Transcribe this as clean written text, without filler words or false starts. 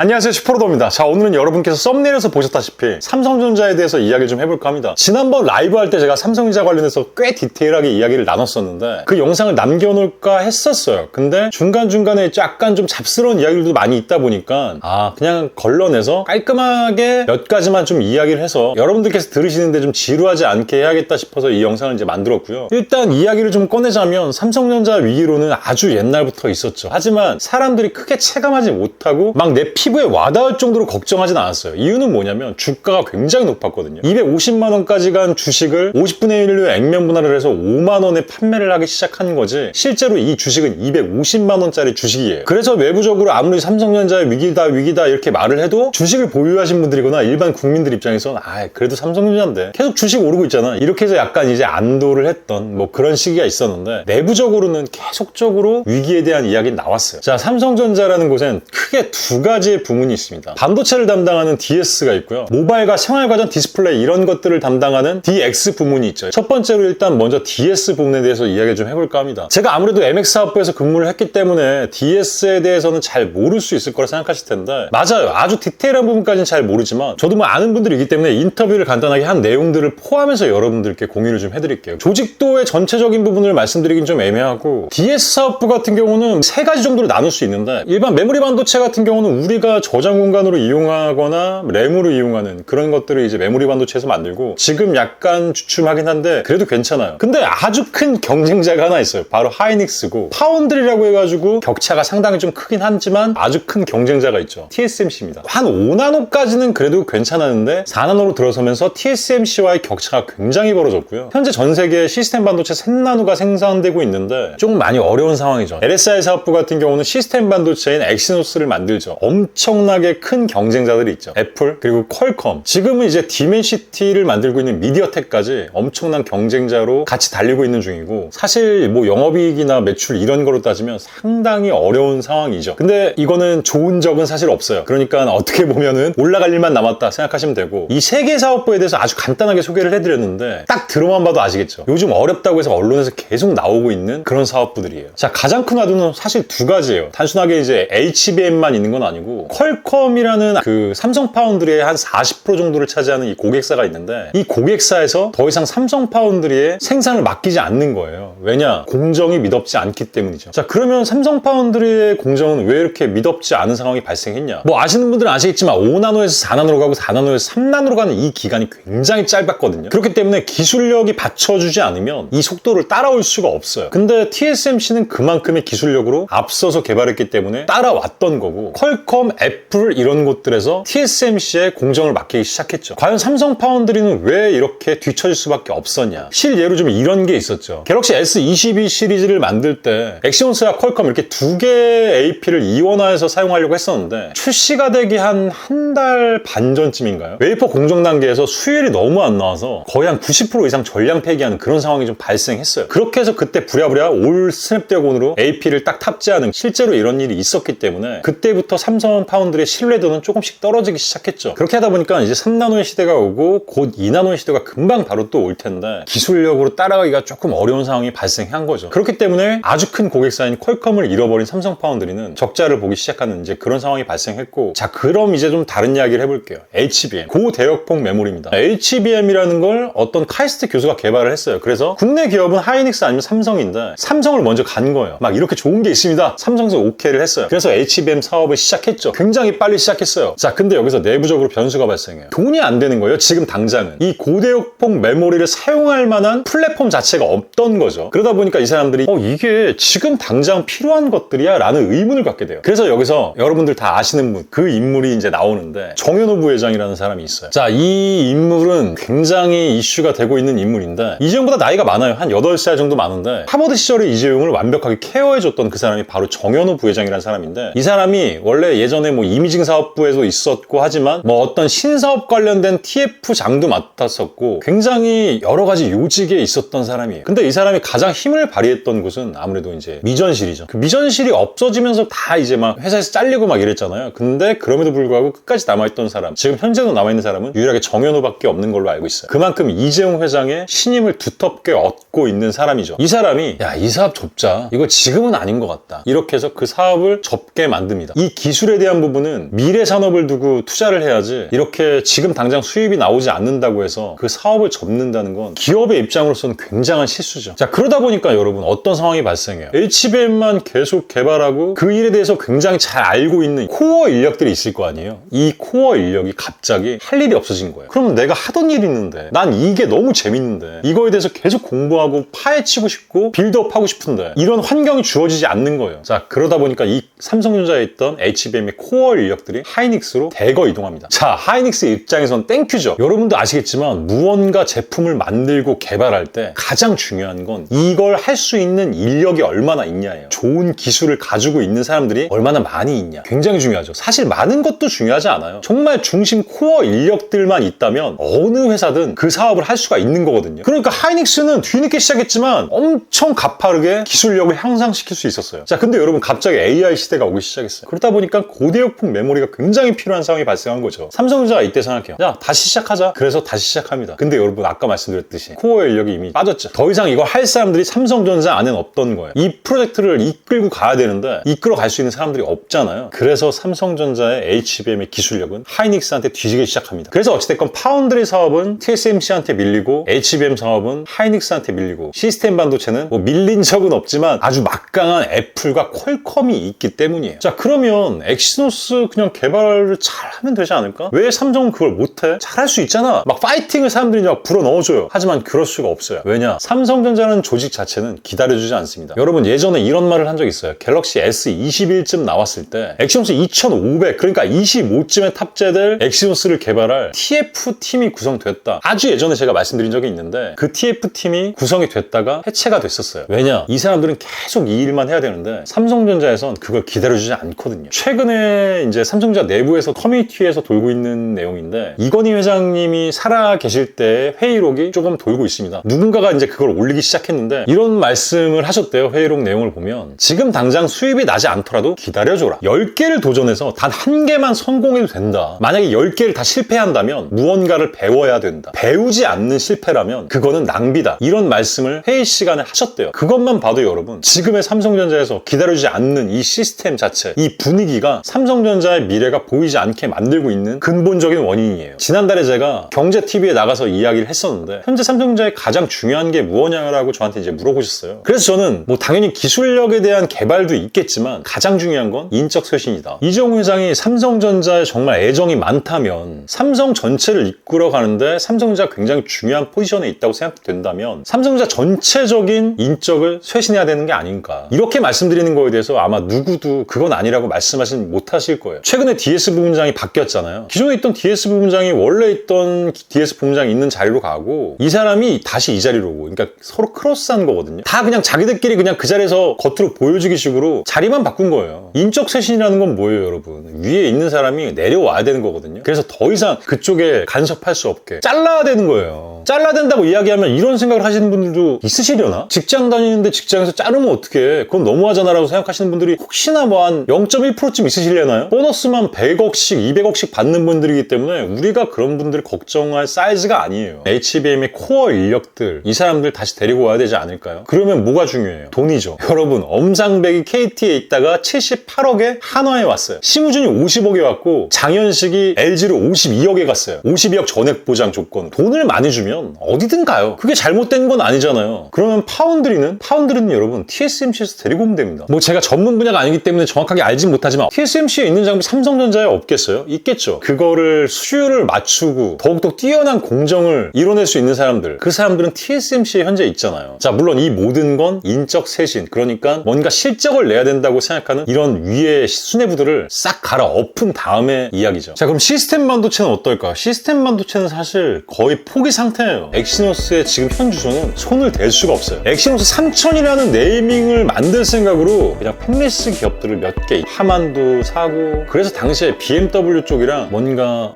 안녕하세요, 슈퍼로더입니다. 자, 오늘은 여러분께서 썸네일에서 보셨다시피 삼성전자에 대해서 이야기를 좀 해볼까 합니다. 지난번 라이브 할 때 제가 삼성전자 관련해서 꽤 디테일하게 이야기를 나눴었는데 그 영상을 남겨놓을까 했었어요. 근데 중간중간에 약간 좀 잡스러운 이야기들도 많이 있다 보니까 그냥 걸러내서 깔끔하게 몇 가지만 좀 이야기를 해서 여러분들께서 들으시는데 좀 지루하지 않게 해야겠다 싶어서 이 영상을 이제 만들었고요. 일단 이야기를 좀 꺼내자면 삼성전자 위기로는 아주 옛날부터 있었죠. 하지만 사람들이 크게 체감하지 못하고 막 내 피부에 와닿을 정도로 걱정하진 않았어요. 이유는 뭐냐면 주가가 굉장히 높았거든요. 250만 원까지 간 주식을 50분의 1로 액면 분할을 해서 5만 원에 판매를 하기 시작한 거지, 실제로 이 주식은 250만 원짜리 주식이에요. 그래서 외부적으로 아무리 삼성전자의 위기다 이렇게 말을 해도 주식을 보유하신 분들이거나 일반 국민들 입장에서는 그래도 삼성전자인데 계속 주식 오르고 있잖아, 이렇게 해서 약간 이제 안도를 했던 뭐 그런 시기가 있었는데, 내부적으로는 계속적으로 위기에 대한 이야기는 나왔어요. 자, 삼성전자라는 곳엔 크게 두 가지의 부문이 있습니다. 반도체를 담당하는 DS가 있고요, 모바일과 생활과전 디스플레이 이런 것들을 담당하는 DX 부문이 있죠. 첫 번째로 일단 먼저 DS 부문에 대해서 이야기를 좀 해볼까 합니다. 제가 아무래도 MX 사업부에서 근무를 했기 때문에 DS에 대해서는 잘 모를 수 있을 거라 생각하실 텐데, 맞아요, 아주 디테일한 부분까지는 잘 모르지만 저도 뭐 아는 분들이기 때문에 인터뷰를 간단하게 한 내용들을 포함해서 여러분들께 공유를 좀 해드릴게요. 조직도의 전체적인 부분을 말씀드리긴 좀 애매하고, DS 사업부 같은 경우는 세 가지 정도로 나눌 수 있는데, 일반 메모리 반도체 같은 경우는 우리가 저장 공간으로 이용하거나 램으로 이용하는 그런 것들을 이제 메모리 반도체에서 만들고, 지금 약간 주춤하긴 한데 그래도 괜찮아요. 근데 아주 큰 경쟁자가 하나 있어요. 바로 하이닉스고, 파운드리라고 해가지고 격차가 상당히 좀 크긴 하지만 아주 큰 경쟁자가 있죠. TSMC입니다. 한 5나노까지는 그래도 괜찮았는데 4나노로 들어서면서 TSMC와의 격차가 굉장히 벌어졌고요. 현재 전 세계 시스템 반도체 3나노가 생산되고 있는데 조금 많이 어려운 상황이죠. LSI 사업부 같은 경우는 시스템 반도체인 엑시노스를 만들죠. 엄청나게 큰 경쟁자들이 있죠. 애플, 그리고 퀄컴, 지금은 이제 디멘시티를 만들고 있는 미디어텍까지 엄청난 경쟁자로 같이 달리고 있는 중이고, 사실 뭐 영업이익이나 매출 이런 거로 따지면 상당히 어려운 상황이죠. 근데 이거는 좋은 적은 사실 없어요. 그러니까 어떻게 보면은 올라갈 일만 남았다 생각하시면 되고, 이 세 개 사업부에 대해서 아주 간단하게 소개를 해드렸는데 딱 들어만 봐도 아시겠죠? 요즘 어렵다고 해서 언론에서 계속 나오고 있는 그런 사업부들이에요. 자, 가장 큰 화두는 사실 두 가지예요. 단순하게 이제 HBM만 있는 건 아니고, 퀄컴이라는 그 삼성 파운드리의 한 40% 정도를 차지하는 이 고객사가 있는데, 이 고객사에서 더 이상 삼성 파운드리의 생산을 맡기지 않는 거예요. 왜냐? 공정이 믿업지 않기 때문이죠. 자, 그러면 삼성 파운드리의 공정은 왜 이렇게 믿업지 않은 상황이 발생했냐? 뭐 아시는 분들은 아시겠지만 5나노에서 4나노로 가고 4나노에서 3나노로 가는 이 기간이 굉장히 짧았거든요. 그렇기 때문에 기술력이 받쳐주지 않으면 이 속도를 따라올 수가 없어요. 근데 TSMC는 그만큼의 기술력으로 앞서서 개발했기 때문에 따라왔던 거고, 퀄컴, 애플 이런 곳들에서 TSMC에 공정을 맡기기 시작했죠. 과연 삼성 파운드리는 왜 이렇게 뒤처질 수밖에 없었냐? 실예로 좀 이런 게 있었죠. 갤럭시 S22 시리즈를 만들 때 엑시노스와 퀄컴 이렇게 두 개의 AP를 이원화해서 사용하려고 했었는데, 출시가 되기 한 달 반 전쯤인가요? 웨이퍼 공정 단계에서 수율이 너무 안 나와서 거의 한 90% 이상 전량 폐기하는 그런 상황이 좀 발생했어요. 그렇게 해서 그때 부랴부랴 올 스냅드래곤으로 AP를 딱 탑재하는, 실제로 이런 일이 있었기 때문에 그때부터 삼성 파운드리의 신뢰도는 조금씩 떨어지기 시작했죠. 그렇게 하다 보니까 이제 3나노의 시대가 오고 곧 2나노의 시대가 금방 바로 또 올 텐데, 기술력으로 따라가기가 조금 어려운 상황이 발생한 거죠. 그렇기 때문에 아주 큰 고객사인 퀄컴을 잃어버린 삼성 파운드리는 적자를 보기 시작하는 이제 그런 상황이 발생했고, 자, 그럼 이제 좀 다른 이야기를 해볼게요. HBM, 고대역폭 메모리입니다. HBM이라는 걸 어떤 카이스트 교수가 개발을 했어요. 그래서 국내 기업은 하이닉스 아니면 삼성인데 삼성을 먼저 간 거예요. 막 이렇게 좋은 게 있습니다, 삼성에서 오케이를 했어요. 그래서 HBM 사업을 시작했죠. 굉장히 빨리 시작했어요. 자, 근데 여기서 내부적으로 변수가 발생해요. 돈이 안 되는 거예요. 지금 당장은 이 고대역폭 메모리를 사용할 만한 플랫폼 자체가 없던 거죠. 그러다 보니까 이 사람들이 이게 지금 당장 필요한 것들이야? 라는 의문을 갖게 돼요. 그래서 여기서 여러분들 다 아시는 분, 그 인물이 이제 나오는데, 정현호 부회장이라는 사람이 있어요. 자, 이 인물은 굉장히 이슈가 되고 있는 인물인데, 이재용보다 나이가 많아요. 한 8살 정도 많은데, 하버드 시절에 이재용을 완벽하게 케어해줬던 그 사람이 바로 정현호 부회장이라는 사람인데, 이 사람이 원래 예전에 뭐 이미징 사업부에도 있었고 하지만 뭐 어떤 신사업 관련된 TF장도 맡았었고 굉장히 여러 가지 요직에 있었던 사람이에요. 근데 이 사람이 가장 힘을 발휘했던 곳은 아무래도 이제 미전실이죠. 그 미전실이 없어지면서 다 이제 막 회사에서 잘리고 막 이랬잖아요. 근데 그럼에도 불구하고 끝까지 남아있던 사람, 지금 현재도 남아있는 사람은 유일하게 정현호밖에 없는 걸로 알고 있어요. 그만큼 이재용 회장의 신임을 두텁게 얻고 있는 사람이죠. 이 사람이 이 사업 접자, 이거 지금은 아닌 것 같다, 이렇게 해서 그 사업을 접게 만듭니다. 이 기술에 대한 유리한 부분은 미래 산업을 두고 투자를 해야지 이렇게 지금 당장 수입이 나오지 않는다고 해서 그 사업을 접는다는 건 기업의 입장으로서는 굉장한 실수죠. 자, 그러다 보니까 여러분 어떤 상황이 발생해요? HBM만 계속 개발하고 그 일에 대해서 굉장히 잘 알고 있는 코어 인력들이 있을 거 아니에요. 이 코어 인력이 갑자기 할 일이 없어진 거예요. 그러면 내가 하던 일이 있는데 난 이게 너무 재밌는데 이거에 대해서 계속 공부하고 파헤치고 싶고 빌드업하고 싶은데 이런 환경이 주어지지 않는 거예요. 자, 그러다 보니까 이 삼성전자에 있던 HBM의 코어 인력들이 하이닉스로 대거 이동합니다. 자, 하이닉스 입장에선 땡큐죠. 여러분도 아시겠지만 무언가 제품을 만들고 개발할 때 가장 중요한 건 이걸 할 수 있는 인력이 얼마나 있냐예요. 좋은 기술을 가지고 있는 사람들이 얼마나 많이 있냐. 굉장히 중요하죠. 사실 많은 것도 중요하지 않아요. 정말 중심 코어 인력들만 있다면 어느 회사든 그 사업을 할 수가 있는 거거든요. 그러니까 하이닉스는 뒤늦게 시작했지만 엄청 가파르게 기술력을 향상시킬 수 있었어요. 자, 근데 여러분 갑자기 AI 시대가 오기 시작했어요. 그러다 보니까 고대역폭 메모리가 굉장히 필요한 상황이 발생한 거죠. 삼성전자가 이때 생각해요. 야, 다시 시작하자. 그래서 다시 시작합니다. 근데 여러분 아까 말씀드렸듯이 코어 인력이 이미 빠졌죠. 더 이상 이거 할 사람들이 삼성전자 안에는 없던 거예요. 이 프로젝트를 이끌고 가야 되는데 이끌어 갈 수 있는 사람들이 없잖아요. 그래서 삼성전자의 HBM의 기술력은 하이닉스한테 뒤지기 시작합니다. 그래서 어찌됐건 파운드리 사업은 TSMC한테 밀리고 HBM 사업은 하이닉스한테 밀리고 시스템 반도체는 뭐 밀린 적은 없지만 아주 막강한 애플과 퀄컴이 있기 때문이에요. 자, 그러면 엑시노스 그냥 개발을 잘 하면 되지 않을까? 왜 삼성은 그걸 못해? 잘할 수 있잖아. 막 파이팅을 사람들이 막 불어넣어줘요. 하지만 그럴 수가 없어요. 왜냐? 삼성전자라는 조직 자체는 기다려주지 않습니다. 여러분 예전에 이런 말을 한 적 있어요. 갤럭시 S21쯤 나왔을 때 엑시노스 2500 그러니까 25쯤에 탑재될 엑시노스를 개발할 TF팀이 구성됐다. 아주 예전에 제가 말씀드린 적이 있는데 그 TF팀이 구성이 됐다가 해체가 됐었어요. 왜냐? 이 사람들은 계속 이 일만 해야 되는데 삼성전자에선 그걸 기다려주지 않거든요. 최근에 이제 삼성전자 내부에서 커뮤니티에서 돌고 있는 내용인데 이건희 회장님이 살아 계실 때 회의록이 조금 돌고 있습니다. 누군가가 이제 그걸 올리기 시작했는데 이런 말씀을 하셨대요. 회의록 내용을 보면 지금 당장 수입이 나지 않더라도 기다려줘라. 10개를 도전해서 단 한 개만 성공해도 된다. 만약에 10개를 다 실패한다면 무언가를 배워야 된다. 배우지 않는 실패라면 그거는 낭비다. 이런 말씀을 회의 시간에 하셨대요. 그것만 봐도 여러분 지금의 삼성전자에서 기다려주지 않는 이 시스템 자체, 이 분위기가 삼성전자의 미래가 보이지 않게 만들고 있는 근본적인 원인이에요. 지난달에 제가 경제TV에 나가서 이야기를 했었는데 현재 삼성전자의 가장 중요한 게 무엇냐라고 저한테 이제 물어보셨어요. 그래서 저는 뭐 당연히 기술력에 대한 개발도 있겠지만 가장 중요한 건 인적 쇄신이다. 이정우 회장이 삼성전자에 정말 애정이 많다면 삼성 전체를 이끌어 가는데 삼성전자가 굉장히 중요한 포지션에 있다고 생각된다면 삼성전자 전체적인 인적을 쇄신해야 되는 게 아닌가. 이렇게 말씀드리는 거에 대해서 아마 누구도 그건 아니라고 말씀하시는 못하실 거예요. 최근에 DS 부분장이 바뀌었잖아요. 기존에 있던 DS 부분장이 원래 있던 DS 부분장이 있는 자리로 가고 이 사람이 다시 이 자리로 오고 그러니까 서로 크로스한 거거든요. 다 그냥 자기들끼리 그냥 그 자리에서 겉으로 보여주기 식으로 자리만 바꾼 거예요. 인적 쇄신이라는 건 뭐예요, 여러분? 위에 있는 사람이 내려와야 되는 거거든요. 그래서 더 이상 그쪽에 간섭할 수 없게 잘라야 되는 거예요. 잘라야 된다고 이야기하면 이런 생각을 하시는 분들도 있으시려나? 직장 다니는데 직장에서 자르면 어떡해? 그건 너무하잖아 라고 생각하시는 분들이 혹시나 뭐 한 0.1%쯤 있으시려나요? 보너스만 100억씩 200억씩 받는 분들이기 때문에 우리가 그런 분들을 걱정할 사이즈가 아니에요. HBM의 코어 인력들 이 사람들 다시 데리고 와야 되지 않을까요? 그러면 뭐가 중요해요? 돈이죠. 여러분 엄상백이 KT에 있다가 78억에 한화에 왔어요. 심우준이 50억에 왔고 장현식이 LG로 52억에 갔어요. 52억 전액 보장 조건. 돈을 많이 주면 어디든 가요. 그게 잘못된 건 아니잖아요. 그러면 파운드리는 여러분 TSMC에서 데리고 오면 됩니다. 뭐 제가 전문 분야가 아니기 때문에 정확하게 알진 못하지만 TSMC에 있는 장비 삼성전자에 없겠어요? 있겠죠. 그거를 수율을 맞추고 더욱더 뛰어난 공정을 이뤄낼 수 있는 사람들 그 사람들은 TSMC에 현재 있잖아요. 자, 물론 이 모든 건 인적 쇄신 그러니까 뭔가 실적을 내야 된다고 생각하는 이런 위의 수뇌부들을 싹 갈아엎은 다음에 이야기죠. 자, 그럼 시스템 반도체는 어떨까? 시스템 반도체는 사실 거의 포기 상태예요. 엑시노스의 지금 현 주소는 손을 댈 수가 없어요. 엑시노스 3000이라는 네이밍을 만들 생각으로 그냥 팬리스 기업들을 몇 개 하만도 사고 그래서 당시에 BMW 쪽이랑 뭔가